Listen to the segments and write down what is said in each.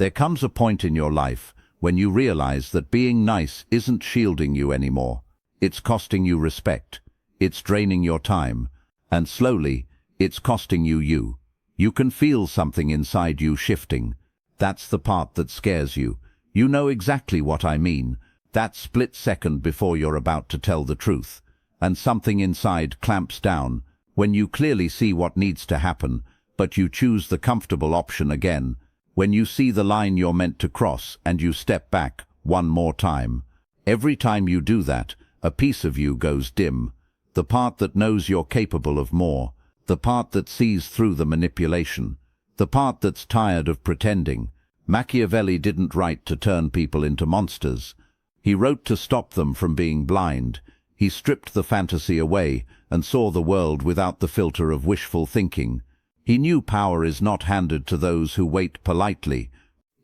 There comes a point in your life when you realize that being nice isn't shielding you anymore. It's costing you respect. It's draining your time. And slowly, it's costing you you. You can feel something inside you shifting. That's the part that scares you. You know exactly what I mean. That split second before you're about to tell the truth. And something inside clamps down when you clearly see what needs to happen, but you choose the comfortable option again. When you see the line you're meant to cross and you step back one more time. Every time you do that, a piece of you goes dim. The part that knows you're capable of more. The part that sees through the manipulation. The part that's tired of pretending. Machiavelli didn't write to turn people into monsters. He wrote to stop them from being blind. He stripped the fantasy away and saw the world without the filter of wishful thinking. He knew power is not handed to those who wait politely.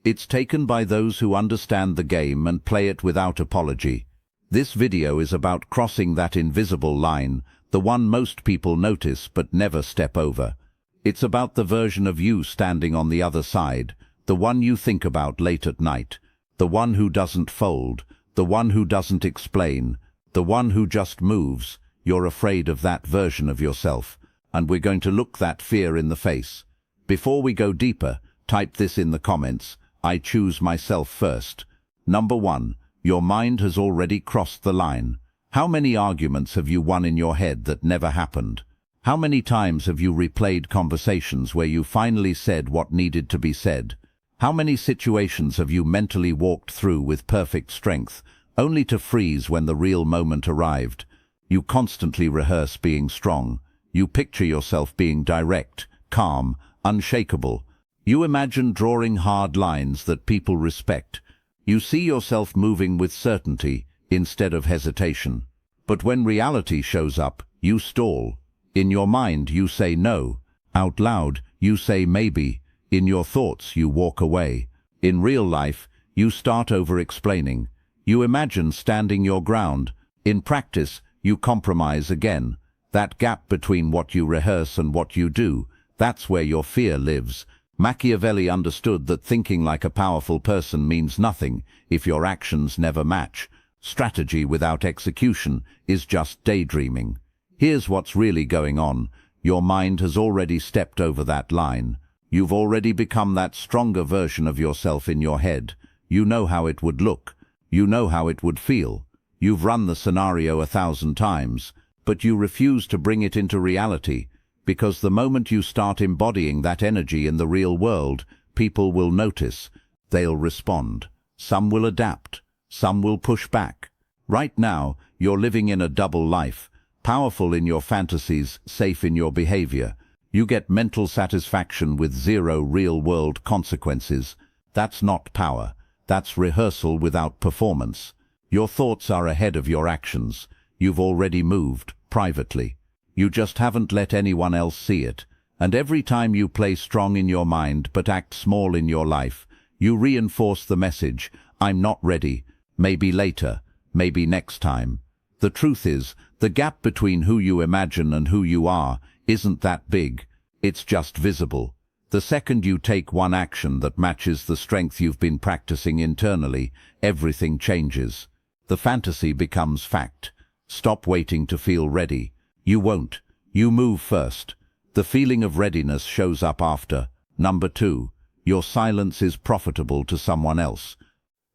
It's taken by those who understand the game and play it without apology. This video is about crossing that invisible line, the one most people notice but never step over. It's about the version of you standing on the other side, the one you think about late at night, the one who doesn't fold, the one who doesn't explain, the one who just moves. You're afraid of that version of yourself, and we're going to look that fear in the face. Before we go deeper, type this in the comments: I choose myself first. Number 1. Your mind has already crossed the line. How many arguments have you won in your head that never happened? How many times have you replayed conversations where you finally said what needed to be said? How many situations have you mentally walked through with perfect strength, only to freeze when the real moment arrived? You constantly rehearse being strong. You picture yourself being direct, calm, unshakable. You imagine drawing hard lines that people respect. You see yourself moving with certainty instead of hesitation. But when reality shows up, you stall. In your mind, you say no. Out loud, you say maybe. In your thoughts, you walk away. In real life, you start over-explaining. You imagine standing your ground. In practice, you compromise again. That gap between what you rehearse and what you do, that's where your fear lives. Machiavelli understood that thinking like a powerful person means nothing if your actions never match. Strategy without execution is just daydreaming. Here's what's really going on. Your mind has already stepped over that line. You've already become that stronger version of yourself in your head. You know how it would look. You know how it would feel. You've run the scenario 1,000 times, but you refuse to bring it into reality. Because the moment you start embodying that energy in the real world, people will notice. They'll respond. Some will adapt. Some will push back. Right now, you're living in a double life. Powerful in your fantasies, safe in your behavior. You get mental satisfaction with zero real-world consequences. That's not power. That's rehearsal without performance. Your thoughts are ahead of your actions. You've already moved, privately. You just haven't let anyone else see it. And every time you play strong in your mind but act small in your life, you reinforce the message: I'm not ready, maybe later, maybe next time. The truth is, the gap between who you imagine and who you are isn't that big. It's just visible. The second you take one action that matches the strength you've been practicing internally, everything changes. The fantasy becomes fact. Stop waiting to feel ready. You won't. You move first. The feeling of readiness shows up after. Number 2. Your silence is profitable to someone else.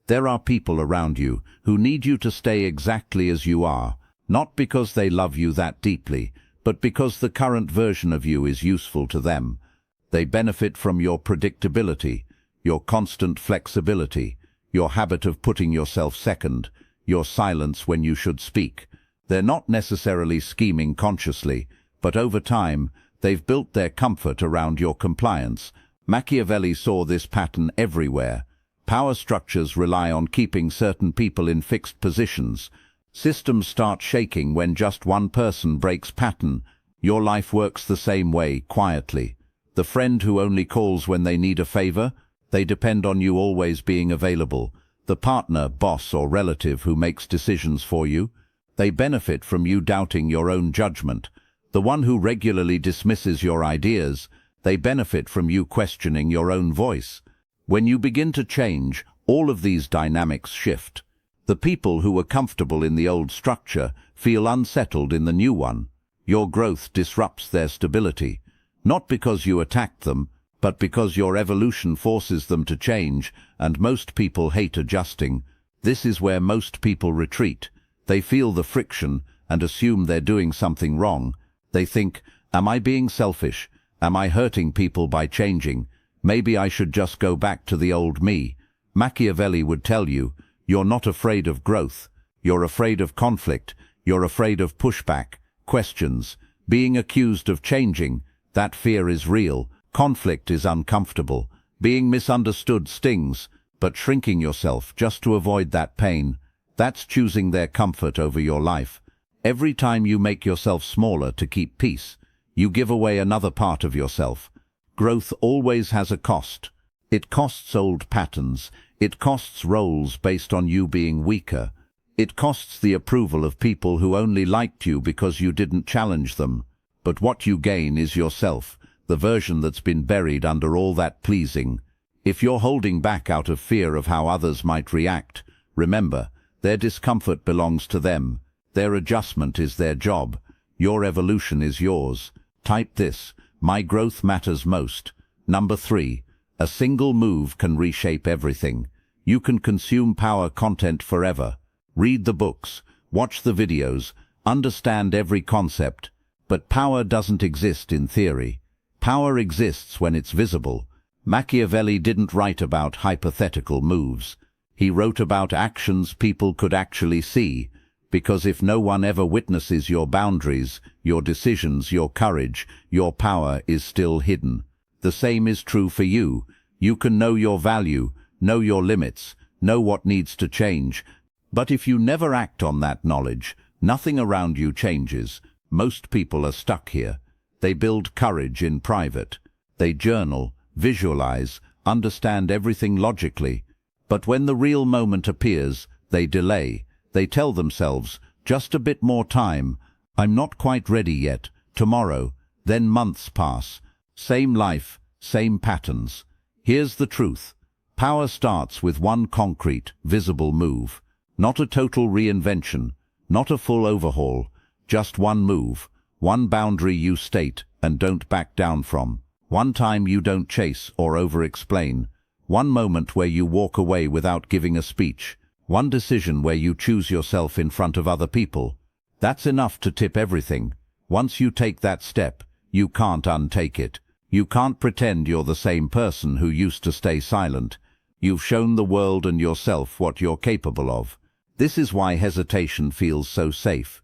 There are people around you who need you to stay exactly as you are, not because they love you that deeply, but because the current version of you is useful to them. They benefit from your predictability, your constant flexibility, your habit of putting yourself second, your silence when you should speak. They're not necessarily scheming consciously, but over time, they've built their comfort around your compliance. Machiavelli saw this pattern everywhere. Power structures rely on keeping certain people in fixed positions. Systems start shaking when just one person breaks pattern. Your life works the same way, quietly. The friend who only calls when they need a favor, they depend on you always being available. The partner, boss, or relative who makes decisions for you, they benefit from you doubting your own judgment. The one who regularly dismisses your ideas, they benefit from you questioning your own voice. When you begin to change, all of these dynamics shift. The people who were comfortable in the old structure feel unsettled in the new one. Your growth disrupts their stability, not because you attacked them, but because your evolution forces them to change, and most people hate adjusting. This is where most people retreat. They feel the friction and assume they're doing something wrong. They think, am I being selfish? Am I hurting people by changing? Maybe I should just go back to the old me. Machiavelli would tell you, you're not afraid of growth. You're afraid of conflict. You're afraid of pushback, questions, being accused of changing. That fear is real. Conflict is uncomfortable. Being misunderstood stings, but shrinking yourself just to avoid that pain, that's choosing their comfort over your life. Every time you make yourself smaller to keep peace, you give away another part of yourself. Growth always has a cost. It costs old patterns. It costs roles based on you being weaker. It costs the approval of people who only liked you because you didn't challenge them. But what you gain is yourself, the version that's been buried under all that pleasing. If you're holding back out of fear of how others might react, remember, their discomfort belongs to them. Their adjustment is their job. Your evolution is yours. Type this: my growth matters most. Number 3. A single move can reshape everything. You can consume power content forever. Read the books, watch the videos, understand every concept. But power doesn't exist in theory. Power exists when it's visible. Machiavelli didn't write about hypothetical moves. He wrote about actions people could actually see, because if no one ever witnesses your boundaries, your decisions, your courage, your power is still hidden. The same is true for you. You can know your value, know your limits, know what needs to change. But if you never act on that knowledge, nothing around you changes. Most people are stuck here. They build courage in private. They journal, visualize, understand everything logically. But when the real moment appears, they delay. They tell themselves, just a bit more time. I'm not quite ready yet. Tomorrow. Then months pass. Same life, same patterns. Here's the truth. Power starts with one concrete, visible move. Not a total reinvention, not a full overhaul. Just one move. One boundary you state and don't back down from. One time you don't chase or over-explain. One moment where you walk away without giving a speech. One decision where you choose yourself in front of other people. That's enough to tip everything. Once you take that step, you can't untake it. You can't pretend you're the same person who used to stay silent. You've shown the world and yourself what you're capable of. This is why hesitation feels so safe.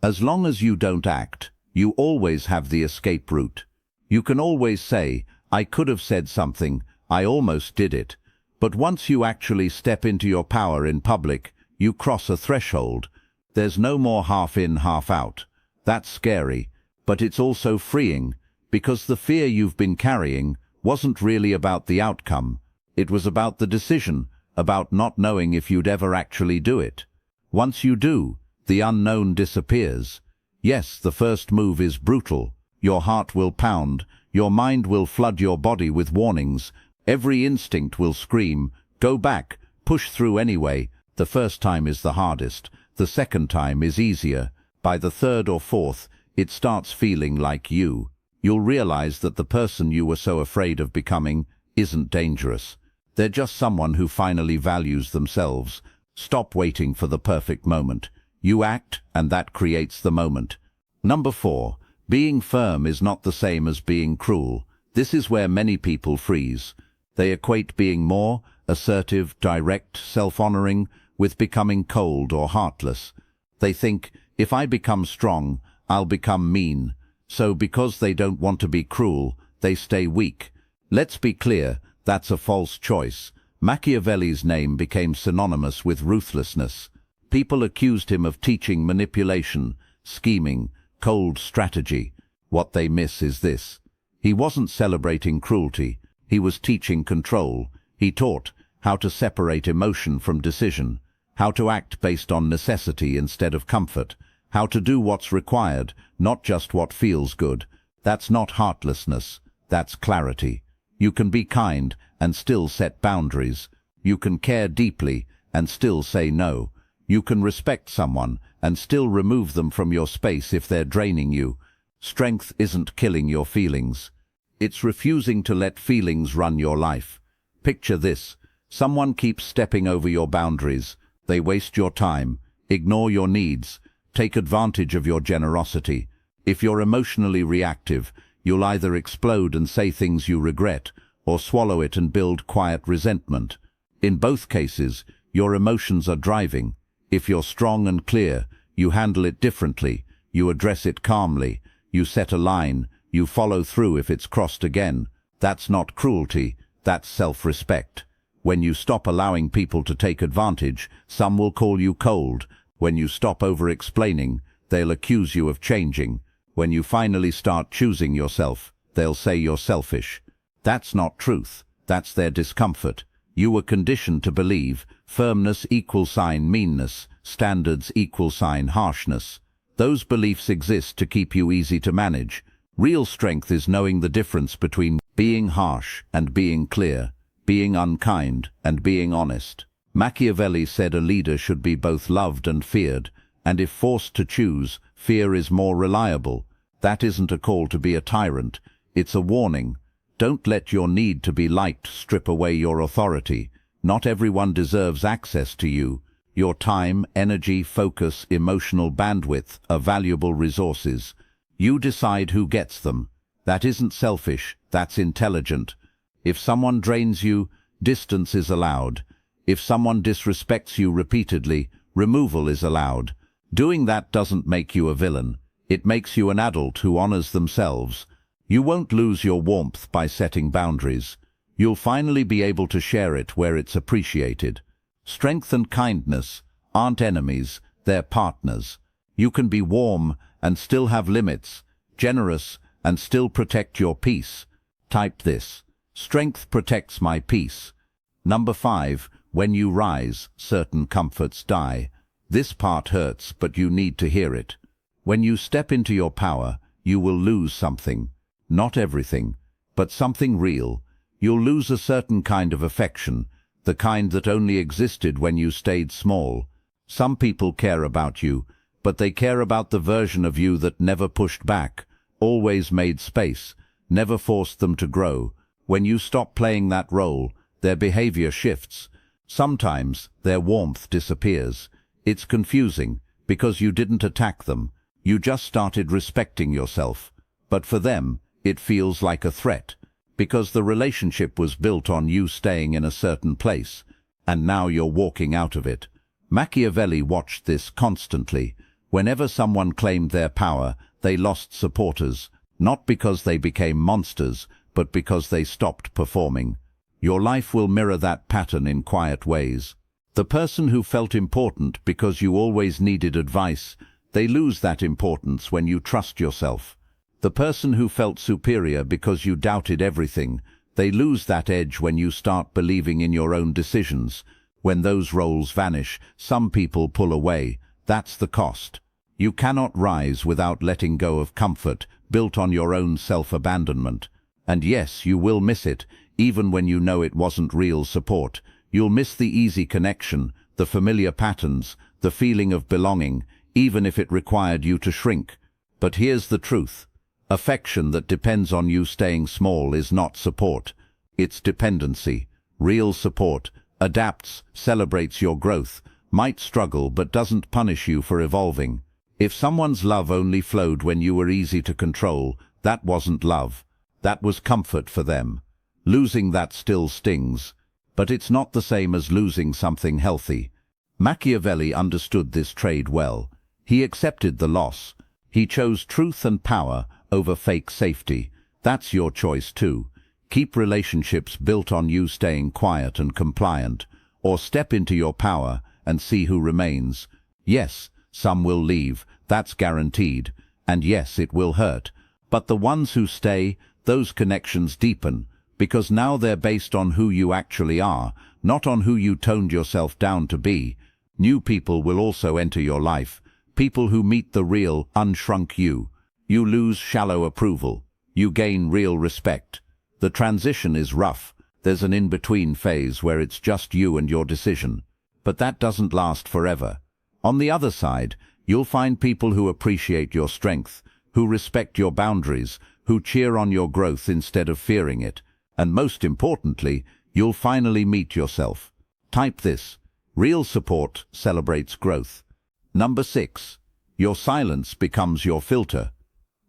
As long as you don't act, you always have the escape route. You can always say, I could have said something, I almost did it. But once you actually step into your power in public, you cross a threshold. There's no more half in, half out. That's scary, but it's also freeing, because the fear you've been carrying wasn't really about the outcome. It was about the decision, about not knowing if you'd ever actually do it. Once you do, the unknown disappears. Yes, the first move is brutal. Your heart will pound. Your mind will flood your body with warnings. Every instinct will scream, go back, push through anyway. The first time is the hardest. The second time is easier. By the third or fourth, it starts feeling like you. You'll realize that the person you were so afraid of becoming isn't dangerous. They're just someone who finally values themselves. Stop waiting for the perfect moment. You act, and that creates the moment. Number 4. Being firm is not the same as being cruel. This is where many people freeze. They equate being more assertive, direct, self-honoring with becoming cold or heartless. They think, if I become strong, I'll become mean. So because they don't want to be cruel, they stay weak. Let's be clear, that's a false choice. Machiavelli's name became synonymous with ruthlessness. People accused him of teaching manipulation, scheming, cold strategy. What they miss is this. He wasn't celebrating cruelty. He was teaching control. He taught how to separate emotion from decision, how to act based on necessity instead of comfort, how to do what's required, not just what feels good. That's not heartlessness. That's clarity. You can be kind and still set boundaries. You can care deeply and still say no. You can respect someone and still remove them from your space if they're draining you. Strength isn't killing your feelings. It's refusing to let feelings run your life. Picture this. Someone keeps stepping over your boundaries. They waste your time, ignore your needs, take advantage of your generosity. If you're emotionally reactive, you'll either explode and say things you regret, or swallow it and build quiet resentment. In both cases, your emotions are driving. If you're strong and clear, you handle it differently, you address it calmly, you set a line, you follow through if it's crossed again. That's not cruelty, that's self-respect. When you stop allowing people to take advantage, some will call you cold. When you stop over-explaining, they'll accuse you of changing. When you finally start choosing yourself, they'll say you're selfish. That's not truth, that's their discomfort. You were conditioned to believe firmness = meanness, standards = harshness. Those beliefs exist to keep you easy to manage. Real strength is knowing the difference between being harsh and being clear, being unkind and being honest. Machiavelli said a leader should be both loved and feared, and if forced to choose, fear is more reliable. That isn't a call to be a tyrant, it's a warning. Don't let your need to be liked strip away your authority. Not everyone deserves access to you. Your time, energy, focus, emotional bandwidth are valuable resources. You decide who gets them. That isn't selfish, that's intelligent. If someone drains you, distance is allowed. If someone disrespects you repeatedly, removal is allowed. Doing that doesn't make you a villain. It makes you an adult who honors themselves. You won't lose your warmth by setting boundaries. You'll finally be able to share it where it's appreciated. Strength and kindness aren't enemies, they're partners. You can be warm and still have limits, generous and still protect your peace. Type this. Strength protects my peace. Number 5. When you rise, certain comforts die. This part hurts, but you need to hear it. When you step into your power, you will lose something. Not everything, but something real. You'll lose a certain kind of affection, the kind that only existed when you stayed small. Some people care about you, but they care about the version of you that never pushed back, always made space, never forced them to grow. When you stop playing that role, their behavior shifts. Sometimes their warmth disappears. It's confusing, because you didn't attack them. You just started respecting yourself. But for them, it feels like a threat, because the relationship was built on you staying in a certain place, and now you're walking out of it. Machiavelli watched this constantly. Whenever someone claimed their power, they lost supporters, not because they became monsters, but because they stopped performing. Your life will mirror that pattern in quiet ways. The person who felt important because you always needed advice, they lose that importance when you trust yourself. The person who felt superior because you doubted everything, they lose that edge when you start believing in your own decisions. When those roles vanish, some people pull away. That's the cost. You cannot rise without letting go of comfort, built on your own self-abandonment. And yes, you will miss it, even when you know it wasn't real support. You'll miss the easy connection, the familiar patterns, the feeling of belonging, even if it required you to shrink. But here's the truth. Affection that depends on you staying small is not support. It's dependency. Real support adapts, celebrates your growth, might struggle but doesn't punish you for evolving. If someone's love only flowed when you were easy to control, that wasn't love. That was comfort for them. Losing that still stings. But it's not the same as losing something healthy. Machiavelli understood this trade well. He accepted the loss. He chose truth and power over fake safety. That's your choice too. Keep relationships built on you staying quiet and compliant, or step into your power and see who remains. Yes, some will leave, that's guaranteed, and yes, it will hurt. But the ones who stay, those connections deepen, because now they're based on who you actually are, not on who you toned yourself down to be. New people will also enter your life, people who meet the real, unshrunk you. You lose shallow approval. You gain real respect. The transition is rough. There's an in-between phase where it's just you and your decision. But that doesn't last forever. On the other side, you'll find people who appreciate your strength, who respect your boundaries, who cheer on your growth instead of fearing it. And most importantly, you'll finally meet yourself. Type this: real support celebrates growth. Number 6. Your silence becomes your filter.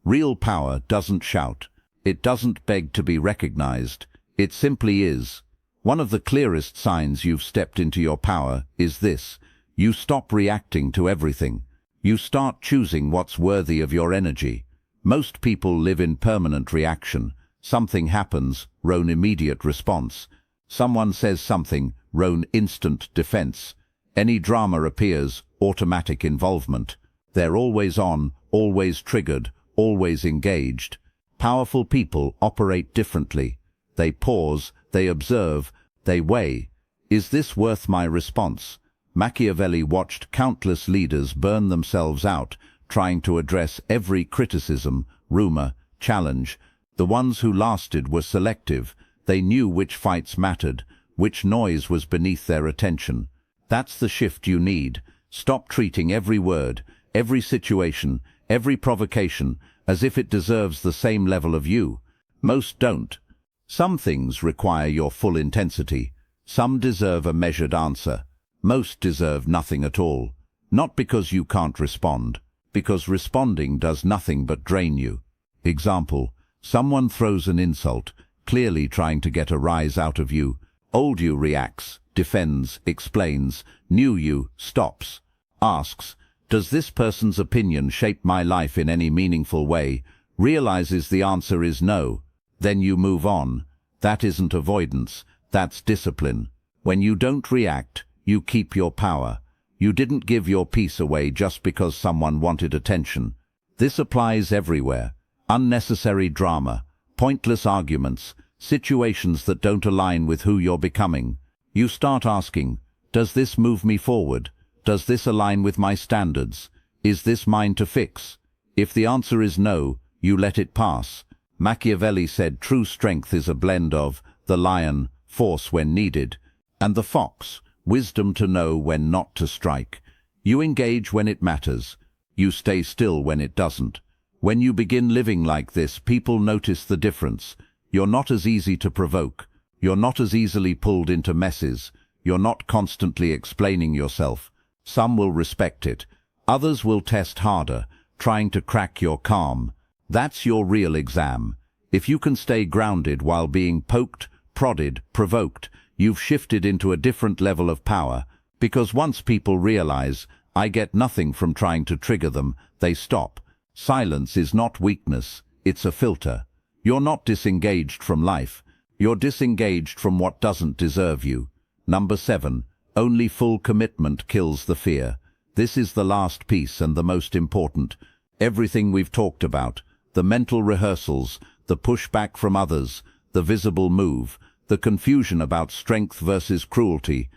Real power doesn't shout. It doesn't beg to be recognized. It simply is. One of the clearest signs you've stepped into your power is this: you stop reacting to everything. You start choosing what's worthy of your energy. Most people live in permanent reaction. Something happens, roan immediate response. Someone says something, roan instant defense. Any drama appears, automatic involvement. They're always on, always triggered, always engaged. Powerful people operate differently. They pause, they observe, they weigh. Is this worth my response? Machiavelli watched countless leaders burn themselves out, trying to address every criticism, rumor, challenge. The ones who lasted were selective. They knew which fights mattered, which noise was beneath their attention. That's the shift you need. Stop treating every word, every situation, every provocation as if it deserves the same level of you. Most don't. Some things require your full intensity. Some deserve a measured answer. Most deserve nothing at all. Not because you can't respond, because responding does nothing but drain you. Example: someone throws an insult, clearly trying to get a rise out of you. Old you reacts, defends, explains. New you stops, asks, does this person's opinion shape my life in any meaningful way? Realizes the answer is no. Then you move on. That isn't avoidance, that's discipline. When you don't react, you keep your power. You didn't give your peace away just because someone wanted attention. This applies everywhere. Unnecessary drama, pointless arguments, situations that don't align with who you're becoming. You start asking, does this move me forward? Does this align with my standards? Is this mine to fix? If the answer is no, you let it pass. Machiavelli said true strength is a blend of the lion, force when needed, and the fox, wisdom to know when not to strike. You engage when it matters. You stay still when it doesn't. When you begin living like this, people notice the difference. You're not as easy to provoke. You're not as easily pulled into messes. You're not constantly explaining yourself. Some will respect it. Others will test harder, trying to crack your calm. That's your real exam. If you can stay grounded while being poked, prodded, provoked, you've shifted into a different level of power. Because once people realize, I get nothing from trying to trigger them, they stop. Silence is not weakness, it's a filter. You're not disengaged from life. You're disengaged from what doesn't deserve you. Number 7. Only full commitment kills the fear. This is the last piece and the most important. Everything we've talked about, the mental rehearsals, the pushback from others, the visible move, the confusion about strength versus cruelty,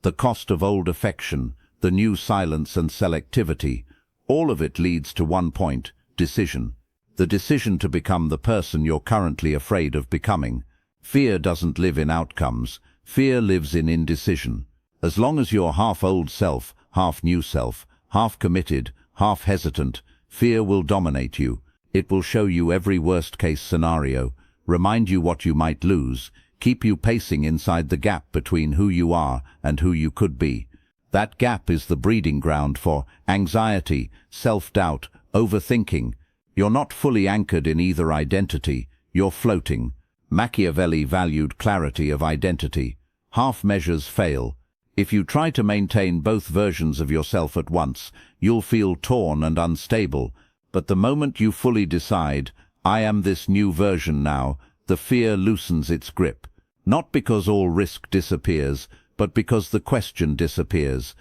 the cost of old affection, the new silence and selectivity, all of it leads to one point: decision. The decision to become the person you're currently afraid of becoming. Fear doesn't live in outcomes. Fear lives in indecision. As long as you're half old self, half new self, half committed, half hesitant, fear will dominate you. It will show you every worst-case scenario, remind you what you might lose, keep you pacing inside the gap between who you are and who you could be. That gap is the breeding ground for anxiety, self-doubt, overthinking. You're not fully anchored in either identity, you're floating. Machiavelli valued clarity of identity. Half measures fail. If you try to maintain both versions of yourself at once, you'll feel torn and unstable. But the moment you fully decide, I am this new version now, the fear loosens its grip. Not because all risk disappears, but because the question disappears.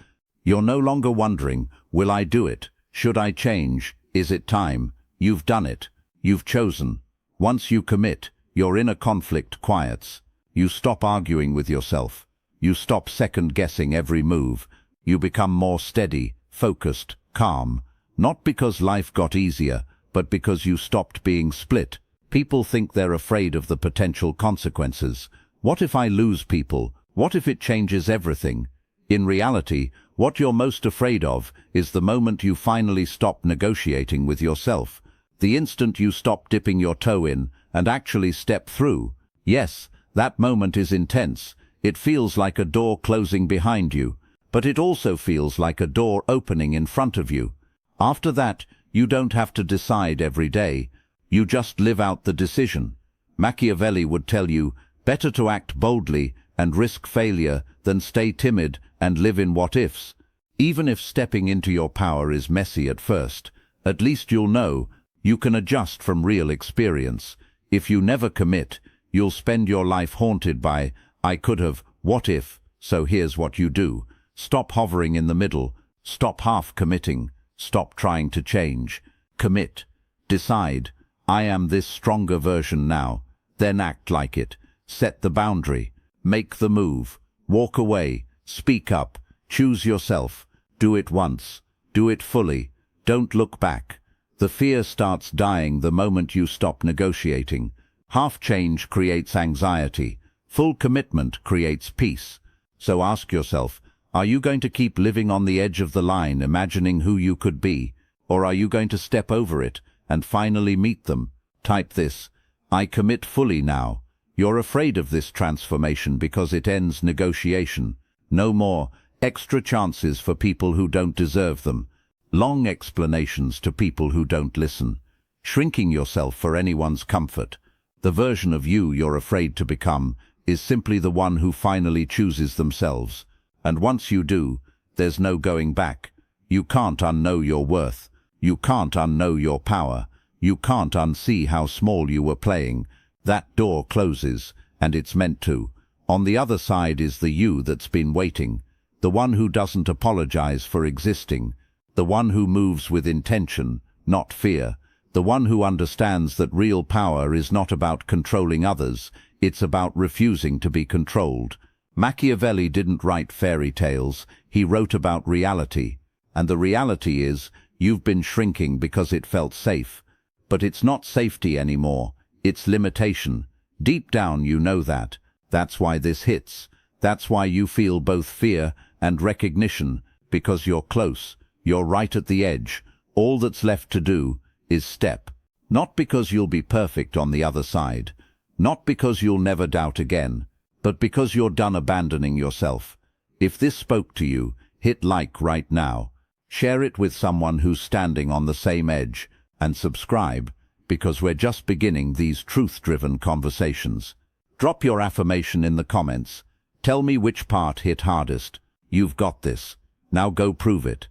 You're no longer wondering, will I do it? Should I change? Is it time? You've done it. You've chosen. Once you commit, your inner conflict quiets. You stop arguing with yourself. You stop second-guessing every move. You become more steady, focused, calm. Not because life got easier, but because you stopped being split. People think they're afraid of the potential consequences. What if I lose people? What if it changes everything? In reality, what you're most afraid of is the moment you finally stop negotiating with yourself. The instant you stop dipping your toe in and actually step through. Yes, that moment is intense. It feels like a door closing behind you, but it also feels like a door opening in front of you. After that, you don't have to decide every day. You just live out the decision. Machiavelli would tell you, better to act boldly and risk failure than stay timid and live in what-ifs. Even if stepping into your power is messy at first, at least you'll know you can adjust from real experience. If you never commit, you'll spend your life haunted by, I could have, what if? So here's what you do. Stop hovering in the middle. Stop half committing. Stop trying to change. Commit. Decide. I am this stronger version now. Then act like it. Set the boundary. Make the move. Walk away. Speak up. Choose yourself. Do it once. Do it fully. Don't look back. The fear starts dying the moment you stop negotiating. Half change creates anxiety. Full commitment creates peace. So ask yourself, are you going to keep living on the edge of the line, imagining who you could be? Or are you going to step over it and finally meet them? Type this: I commit fully now. You're afraid of this transformation because it ends negotiation. No more extra chances for people who don't deserve them. Long explanations to people who don't listen. Shrinking yourself for anyone's comfort. The version of you you're afraid to become is simply the one who finally chooses themselves. And once you do, there's no going back. You can't unknow your worth. You can't unknow your power. You can't unsee how small you were playing. That door closes, and it's meant to. On the other side is the you that's been waiting. The one who doesn't apologize for existing. The one who moves with intention, not fear. The one who understands that real power is not about controlling others. It's about refusing to be controlled. Machiavelli didn't write fairy tales. He wrote about reality. And the reality is, you've been shrinking because it felt safe. But it's not safety anymore. It's limitation. Deep down you know that. That's why this hits. That's why you feel both fear and recognition, because you're close. You're right at the edge. All that's left to do is step. Not because you'll be perfect on the other side. Not because you'll never doubt again. But because you're done abandoning yourself. If this spoke to you, hit like right now. Share it with someone who's standing on the same edge. And subscribe, because we're just beginning these truth-driven conversations. Drop your affirmation in the comments. Tell me which part hit hardest. You've got this. Now go prove it.